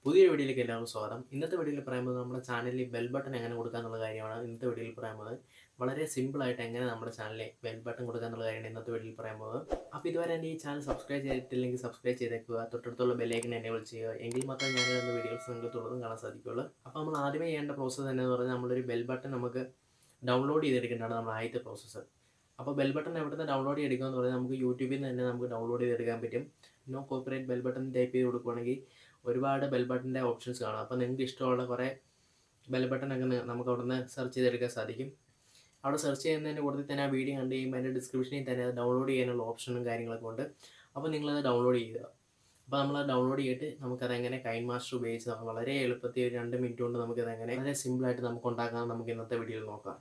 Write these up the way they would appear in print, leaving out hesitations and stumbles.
പുതിയൊരു വീഡിയോയിലേക്ക് എല്ലാവർക്കും സ്വാഗതം. ഇന്നത്തെ വീഡിയോയിൽ പറയുന്നത് നമ്മുടെ ചാനലിൽ ബെൽ ബട്ടൺ എങ്ങനെ കൊടുക്കുക എന്നുള്ള കാര്യമാണ് ഇന്നത്തെ വീഡിയോയിൽ പറയുന്നത്. വളരെ സിമ്പിളായിട്ട് എങ്ങനെ നമ്മുടെ ചാനലിൽ ബെൽ ബട്ടൺ കൊടുക്കുക എന്നുള്ള കാര്യമാണ് ഇന്നത്തെ വീഡിയോയിൽ പറയുന്നത്. അപ്പോൾ ഇതുവരെ എൻ്റെ ഈ ചാനൽ സബ്സ്ക്രൈബ് ചെയ്തിട്ടില്ലെങ്കിൽ സബ്സ്ക്രൈബ് ചെയ്തേക്കുക, തൊട്ടടുത്തുള്ള ബെല്ലൈക്കൻ എനേബിൾ ചെയ്യുക, എങ്കിൽ മാത്രമേ ഞാൻ ഇടുന്ന വീഡിയോസ് നിങ്ങൾക്ക് തുടർന്ന് കാണാൻ സാധിക്കുകയുള്ളൂ. അപ്പോൾ നമ്മൾ ആദ്യമേ ചെയ്യേണ്ട പ്രോസസ്സ് എന്ന് പറഞ്ഞാൽ നമ്മളൊരു ബെൽ ബട്ടൺ നമുക്ക് ഡൗൺലോഡ് ചെയ്തെടുക്കേണ്ടതാണ് നമ്മുടെ ആദ്യത്തെ പ്രോസസ്സ്. അപ്പോൾ ബെൽ ബട്ടൺ എവിടുന്ന് ഡൗൺലോഡ് ചെയ്തെടുക്കുക എന്ന് പറഞ്ഞാൽ നമുക്ക് യൂട്യൂബിൽ നിന്ന് തന്നെ നമുക്ക് ഡൗൺലോഡ് ചെയ്തെടുക്കാൻ പറ്റും. നോ കോപ്പറേറ്റ് ബെൽ ബട്ടൺ ടൈപ്പ് ചെയ്ത് കൊടുക്കുകയാണെങ്കിൽ ഒരുപാട് ബെൽ ബട്ടൻ്റെ ഓപ്ഷൻസ് കാണും. അപ്പോൾ നിങ്ങൾക്ക് ഇഷ്ടമുള്ള കുറേ ബെൽ ബട്ടണൊക്കെ നമുക്ക് അവിടെ നിന്ന് സെർച്ച് ചെയ്തെടുക്കാൻ സാധിക്കും. അവിടെ സെർച്ച് ചെയ്യുന്നതിൻ്റെ കൂട്ടത്തിൽ തന്നെ ആ വീഡിയോ കണ്ടു കഴിയുമ്പോൾ അതിൻ്റെ ഡിസ്ക്രിപ്ഷനിൽ തന്നെ അത് ഡൗൺലോഡ് ചെയ്യാനുള്ള ഓപ്ഷനും കാര്യങ്ങളൊക്കെ ഉണ്ട്. അപ്പോൾ നിങ്ങളത് ഡൗൺലോഡ് ചെയ്യുക. അപ്പോൾ നമ്മളത് ഡൗൺലോഡ് ചെയ്തിട്ട് നമുക്കതെങ്ങനെ കൈൻമാസ്റ്റർ ഉപയോഗിച്ച് വളരെ എളുപ്പത്തിൽ ഒരു 2 മിനിറ്റ് കൊണ്ട് നമുക്കതെങ്ങനെ വളരെ സിമ്പിളായിട്ട് നമുക്ക് ഉണ്ടാക്കാൻ നമുക്ക് ഇന്നത്തെ വീഡിയോയിൽ നോക്കാം.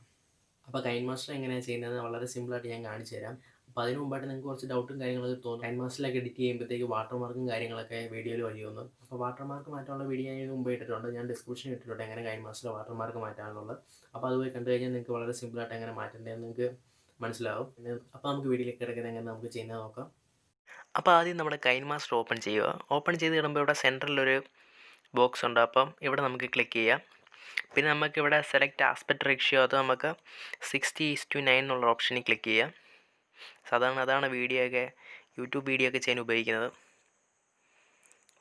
അപ്പോൾ കൈൻമാസ്റ്റർ എങ്ങനെയാണ് ചെയ്യുന്നത് വളരെ സിമ്പിളായിട്ട് ഞാൻ കാണിച്ചു തരാം. അപ്പോൾ അതിന് മുമ്പായിട്ട് നിങ്ങൾക്ക് കുറച്ച് ഡൗട്ടും കാര്യങ്ങളൊക്കെ തോന്നും. കൈൻമാസ്റ്ററിലൊക്കെ എഡിറ്റ് ചെയ്യുമ്പോഴത്തേക്ക് വാട്ടർമാർക്കും കാര്യങ്ങളൊക്കെ വീഡിയോയിൽ വഴി വന്നു. അപ്പോൾ വാട്ടർമാർക്ക് മാറ്റാനുള്ള വീഡിയോ ഞാൻ മുമ്പ് ഇട്ടിട്ടുണ്ട്. ഞാൻ ഡിസ്ക്രിപ്ഷനിൽ ഇട്ടിട്ടുണ്ട് എങ്ങനെ കൈൻമാസ്റ്ററിൽ വാട്ടർമാർക്ക് മാറ്റാനുള്ളത്. അപ്പോൾ അത് പോയി കണ്ടു കഴിഞ്ഞാൽ നിങ്ങൾക്ക് വളരെ സിമ്പിളായിട്ട് എങ്ങനെ മാറ്റേണ്ടതെന്ന് നിങ്ങൾക്ക് മനസ്സിലാവും. അപ്പോൾ നമുക്ക് വീഡിയോയിലേക്ക് കിടക്കുന്നത് എങ്ങനെ നമുക്ക് ചെയ്യുന്നത് നോക്കാം. അപ്പോൾ ആദ്യം നമ്മുടെ കൈൻമാസ്റ്റർ ഓപ്പൺ ചെയ്യുക. ഓപ്പൺ ചെയ്ത് കിടുമ്പോൾ ഇവിടെ സെൻറ്ററിലൊരു ബോക്സ് ഉണ്ട്. അപ്പം ഇവിടെ നമുക്ക് ക്ലിക്ക് ചെയ്യാം. പിന്നെ നമുക്കിവിടെ സെലക്ട് ആസ്പെക്ട് റേഷ്യോ അത് നമുക്ക് 60:9 എന്നുള്ള ഓപ്ഷനിൽ ക്ലിക്ക് ചെയ്യാം. സാധാരണ അതാണ് യൂട്യൂബ് വീഡിയോ ഒക്കെ ചെയ്യാൻ ഉപയോഗിക്കുന്നത്.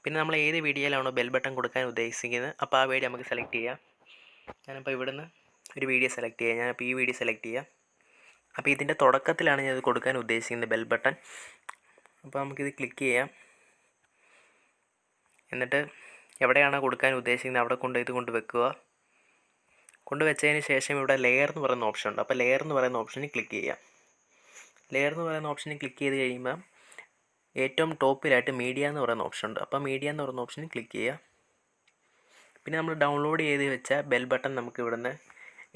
പിന്നെ നമ്മൾ ഏത് വീഡിയോയിലാണോ ബെൽ ബട്ടൺ കൊടുക്കാൻ ഉദ്ദേശിക്കുന്നത് അപ്പോൾ ആ വീഡിയോ നമുക്ക് സെലക്ട് ചെയ്യാം. ഞാനിപ്പോൾ ഇവിടുന്ന് ഒരു വീഡിയോ സെലക്ട് ചെയ്യാം. ഞാനിപ്പോൾ ഈ വീഡിയോ സെലക്ട് ചെയ്യാം. അപ്പോൾ ഇതിൻ്റെ തുടക്കത്തിലാണ് ഞാനത് കൊടുക്കാൻ ഉദ്ദേശിക്കുന്നത് ബെൽ ബട്ടൺ. അപ്പോൾ നമുക്കിത് ക്ലിക്ക് ചെയ്യാം. എന്നിട്ട് എവിടെയാണോ കൊടുക്കാൻ ഉദ്ദേശിക്കുന്നത് അവിടെ ഇത് കൊണ്ട് വെക്കുക. കൊണ്ടുവച്ചതിന് ശേഷം ഇവിടെ ലെയർ എന്ന് പറയുന്ന ഓപ്ഷൻ ഉണ്ട്. അപ്പോൾ ലെയർ എന്ന് പറയുന്ന ഓപ്ഷനിൽ ക്ലിക്ക് ചെയ്യാം. ലെയർ എന്ന് പറയുന്ന ഓപ്ഷനിൽ ക്ലിക്ക് ചെയ്ത് കഴിയുമ്പോൾ ഏറ്റവും ടോപ്പിലായിട്ട് മീഡിയ എന്ന് പറയുന്ന ഓപ്ഷൻ ഉണ്ട്. അപ്പോൾ മീഡിയ എന്ന് പറയുന്ന ഓപ്ഷനിൽ ക്ലിക്ക് ചെയ്യുക. പിന്നെ നമ്മൾ ഡൗൺലോഡ് ചെയ്ത് വെച്ച ബെൽ ബട്ടൺ നമുക്ക് ഇവിടുന്ന്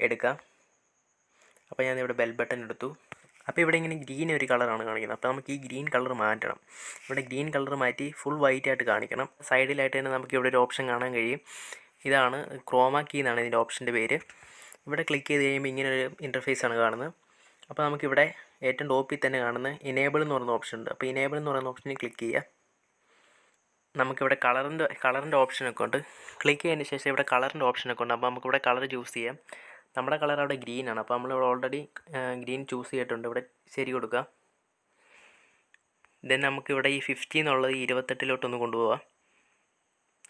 എടുക്കാം. അപ്പോൾ ഞാനിവിടെ ബെൽ ബട്ടൺ എടുത്തു. അപ്പോൾ ഇവിടെ ഇങ്ങനെ ഗ്രീൻ ഒരു കളറാണ് കാണിക്കുന്നത്. അപ്പോൾ നമുക്ക് ഈ ഗ്രീൻ കളർ മാറ്റണം. ഇവിടെ ഗ്രീൻ കളർ മാറ്റി ഫുൾ വൈറ്റ് ആയിട്ട് കാണിക്കണം. സൈഡിലായിട്ട് തന്നെ നമുക്ക് ഇവിടെ ഒരു ഓപ്ഷൻ കാണാൻ കഴിയും. ഇതാണ് ക്രോമാ കീ എന്നാണ് ഇതിൻ്റെ ഓപ്ഷൻ്റെ പേര്. ഇവിടെ ക്ലിക്ക് ചെയ്ത് കഴിയുമ്പോൾ ഇങ്ങനെ ഒരു ഇൻ്റർഫേസാണ് കാണുന്നത്. അപ്പോൾ നമുക്കിവിടെ ഏറ്റവും ടോപ്പിൽ തന്നെ കാണുന്ന ഇനേബിൾ എന്ന് പറയുന്ന ഓപ്ഷൻ ഉണ്ട്. അപ്പോൾ ഇനേബിൾ എന്ന് പറയുന്ന ഓപ്ഷനിൽ ക്ലിക്ക് ചെയ്യുക. നമുക്കിവിടെ കളറിൻ്റെ ഓപ്ഷനൊക്കെ ഉണ്ട്. ക്ലിക്ക് ചെയ്തതിന് ശേഷം ഇവിടെ കളറിൻ്റെ ഓപ്ഷനൊക്കെ ഉണ്ട്. അപ്പോൾ നമുക്കിവിടെ കളർ ചൂസ് ചെയ്യാം. നമ്മുടെ കളർ അവിടെ ഗ്രീനാണ്. അപ്പോൾ നമ്മളിവിടെ ഓൾറെഡി ഗ്രീൻ ചൂസ് ചെയ്തിട്ടുണ്ട്. ഇവിടെ ശരി കൊടുക്കുക. ദെൻ നമുക്കിവിടെ ഈ 50 എന്നുള്ളത് 28 കൊണ്ടുപോകാം.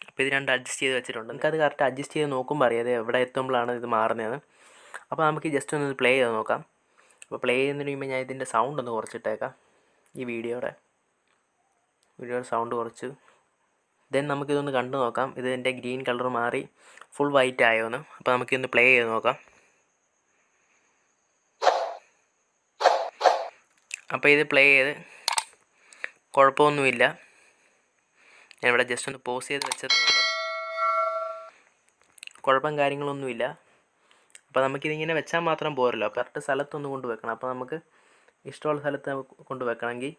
അപ്പോൾ ഇത് രണ്ട് അഡ്ജസ്റ്റ് ചെയ്ത് വെച്ചിട്ടുണ്ട്. നമുക്കത് കറക്റ്റ് അഡ്ജസ്റ്റ് ചെയ്ത് നോക്കുമ്പോൾ അറിയാതെ എവിടെ എത്തുമ്പോഴാണ് ഇത് മാറുന്നത്. അപ്പോൾ നമുക്ക് ജസ്റ്റ് ഒന്ന് പ്ലേ ചെയ്ത് നോക്കാം. അപ്പോൾ പ്ലേ ചെയ്യുന്നതിന് കഴിയുമ്പോൾ ഞാൻ ഇതിൻ്റെ സൗണ്ട് ഒന്ന് കുറച്ചിട്ടേക്കാം. ഈ വീഡിയോയുടെ സൗണ്ട് കുറച്ച്. ദെൻ നമുക്കിതൊന്ന് കണ്ടു നോക്കാം. ഇതിൻ്റെ ഗ്രീൻ കളർ മാറി ഫുൾ വൈറ്റ് ആയോന്ന്. അപ്പോൾ നമുക്കിതൊന്ന് പ്ലേ ചെയ്ത് നോക്കാം. അപ്പോൾ ഇത് പ്ലേ ചെയ്ത് കുഴപ്പമൊന്നുമില്ല. ഞാനിവിടെ ജസ്റ്റ് ഒന്ന് പോസ് ചെയ്ത് വെച്ചതുകൊണ്ട് കുഴപ്പം കാര്യങ്ങളൊന്നുമില്ല. അപ്പോൾ നമുക്കിതിങ്ങനെ വെച്ചാൽ മാത്രം പോരല്ലോ. കറക്റ്റ് സ്ഥലത്തൊന്ന് കൊണ്ട് വെക്കണം. അപ്പോൾ നമുക്ക് ഇഷ്ടമുള്ള സ്ഥലത്ത് കൊണ്ട് വെക്കണമെങ്കിൽ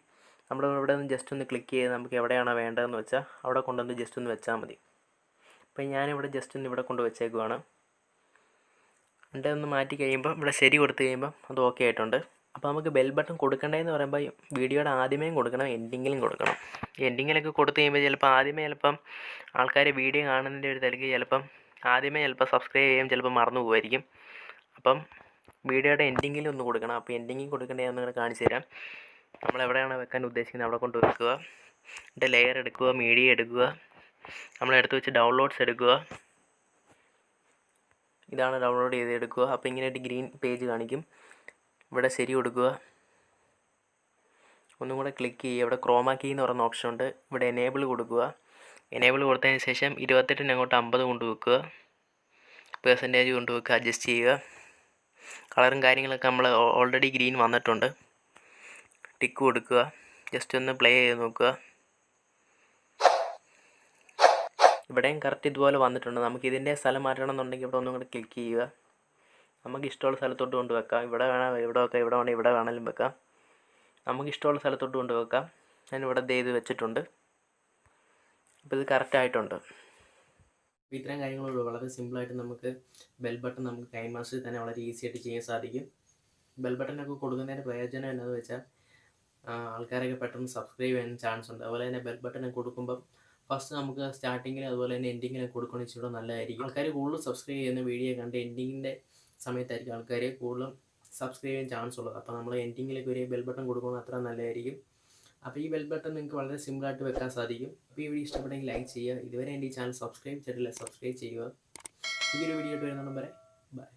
നമ്മൾ ഇവിടെ നിന്ന് ജസ്റ്റ് ഒന്ന് ക്ലിക്ക് ചെയ്ത് നമുക്ക് എവിടെയാണോ വേണ്ടതെന്ന് വെച്ചാൽ അവിടെ കൊണ്ടുവന്ന് ജസ്റ്റ് ഒന്ന് വെച്ചാൽ മതി. അപ്പോൾ ഞാനിവിടെ ജസ്റ്റ് ഒന്ന് ഇവിടെ കൊണ്ട് വെച്ചേക്കുവാണ്. എന്നിട്ട് ഒന്ന് മാറ്റി കഴിയുമ്പോൾ ഇവിടെ ശരി കൊടുത്തു കഴിയുമ്പോൾ അത് ഓക്കെ ആയിട്ടുണ്ട്. അപ്പോൾ നമുക്ക് ബെൽ ബട്ടൺ കൊടുക്കേണ്ടതെന്ന് പറയുമ്പോൾ വീഡിയോയുടെ ആദ്യമേയും കൊടുക്കണം, എൻഡിങ്ങിലും കൊടുക്കണം. എൻഡിങ്ങിലൊക്കെ കൊടുത്തു കഴിയുമ്പോൾ ചിലപ്പം ആൾക്കാർ വീഡിയോ കാണുന്നതിൻ്റെ ഒരു തിരക്ക് ആദ്യമേ സബ്സ്ക്രൈബ് ചെയ്യാൻ മറന്നു പോകുമായിരിക്കും. അപ്പം വീഡിയോയുടെ എൻഡിങ്ങിലും ഒന്ന് കൊടുക്കണം. അപ്പോൾ എൻഡിങ്ങിൽ കൊടുക്കേണ്ടത് നിങ്ങൾ കാണിച്ചു തരാം. നമ്മൾ എവിടെയാണ് വെക്കാൻ ഉദ്ദേശിക്കുന്നത് അവിടെ കൊണ്ട് വെക്കുക. എന്നിട്ട് ലെയർ എടുക്കുക, മീഡിയ എടുക്കുക, നമ്മളെടുത്ത് വെച്ച് ഡൗൺലോഡ്സ് എടുക്കുക. ഇതാണ് ഡൗൺലോഡ് ചെയ്ത് എടുക്കുക. അപ്പോൾ ഇങ്ങനെ ഒരു ഗ്രീൻ പേജ് കാണിക്കും. ഇവിടെ ശരി കൊടുക്കുക. ഒന്നും കൂടെ ക്ലിക്ക് ചെയ്യുക. ഇവിടെ ക്രോമാ കീ എന്ന് പറയുന്ന ഓപ്ഷൻ ഉണ്ട്. ഇവിടെ എനേബിൾ കൊടുക്കുക. എനേബിൾ കൊടുത്തതിന് ശേഷം 28 അങ്ങോട്ട് 50 കൊണ്ട് വെക്കുക. പെർസെൻറ്റേജ് കൊണ്ട് വെക്കുക. അഡ്ജസ്റ്റ് ചെയ്യുക. കളറും കാര്യങ്ങളൊക്കെ നമ്മൾ ഓൾറെഡി ഗ്രീൻ വന്നിട്ടുണ്ട്. ടിക്ക് കൊടുക്കുക. ജസ്റ്റ് ഒന്ന് പ്ലേ ചെയ്ത് നോക്കുക. ഇവിടെയും കറക്റ്റ് ഇതുപോലെ വന്നിട്ടുണ്ട്. നമുക്കിതിൻ്റെ സ്ഥലം മാറ്റണം എന്നുണ്ടെങ്കിൽ ഇവിടെ ഒന്നും കൂടെ ക്ലിക്ക് ചെയ്യുക. നമുക്ക് ഇഷ്ടമുള്ള സ്ഥലത്തോട്ട് കൊണ്ട് വെക്കാം. ഇവിടെ വേണം ഇവിടെ വെക്കാം, ഇവിടെ വേണം ഇവിടെ വേണമെങ്കിലും വെക്കാം. നമുക്ക് ഇഷ്ടമുള്ള സ്ഥലത്തോട്ട് കൊണ്ട് വെക്കാം. ഞാനിവിടെ ചെയ്ത് വെച്ചിട്ടുണ്ട്. അപ്പോൾ ഇത് കറക്റ്റായിട്ടുണ്ട്. അപ്പോൾ ഇത്തരം കാര്യങ്ങളുള്ളൂ. വളരെ സിമ്പിളായിട്ട് നമുക്ക് ബെൽ ബട്ടൺ നമുക്ക് കൈൻമാസ്റ്ററിൽ തന്നെ വളരെ ഈസി ആയിട്ട് ചെയ്യാൻ സാധിക്കും. ബെൽ ബട്ടനൊക്കെ കൊടുക്കുന്നതിൻ്റെ പ്രയോജനം എന്താണെന്ന് വെച്ചാൽ ആൾക്കാരൊക്കെ പെട്ടെന്ന് സബ്സ്ക്രൈബ് ചെയ്യാൻ ചാൻസ് ഉണ്ട്. അതുപോലെ തന്നെ ബെൽ ബട്ടൺ കൊടുക്കുമ്പം ഫസ്റ്റ് നമുക്ക് സ്റ്റാർട്ടിങ്ങിൽ അതുപോലെ തന്നെ എൻഡിങ്ങിൽ കൊടുക്കുകയാണെങ്കിൽ ഇച്ചിരി നല്ലതായിരിക്കും. ആൾക്കാർ കൂടുതൽ സബ്സ്ക്രൈബ് ചെയ്യുന്ന വീഡിയോ കണ്ട് എൻഡിങ്ങിൻ്റെ സമയത്തായിരിക്കും ആൾക്കാർ കൂടുതലും സബ്സ്ക്രൈബ് ചെയ്യാൻ ചാൻസ് ഉള്ളത്. അപ്പോൾ നമ്മൾ എൻഡിങ്ങിലേക്ക് ഒരു ബെൽ ബട്ടൺ കൊടുക്കുന്നത് അത്ര നല്ലതായിരിക്കും. അപ്പോൾ ഈ ബെൽ ബട്ടൺ നിങ്ങൾക്ക് വളരെ സിമ്പിളായിട്ട് വെക്കാൻ സാധിക്കും. അപ്പോൾ ഈ വീഡിയോ ഇഷ്ടപ്പെട്ടെങ്കിൽ ലൈക്ക് ചെയ്യുക. ഇതുവരെ എൻ്റെ ഈ ചാനൽ സബ്സ്ക്രൈബ് ചെയ്തിട്ടില്ല, സബ്സ്ക്രൈബ് ചെയ്യുക. പുതിയൊരു വീഡിയോ ആയിട്ട് വരുന്ന വരെ ബൈ.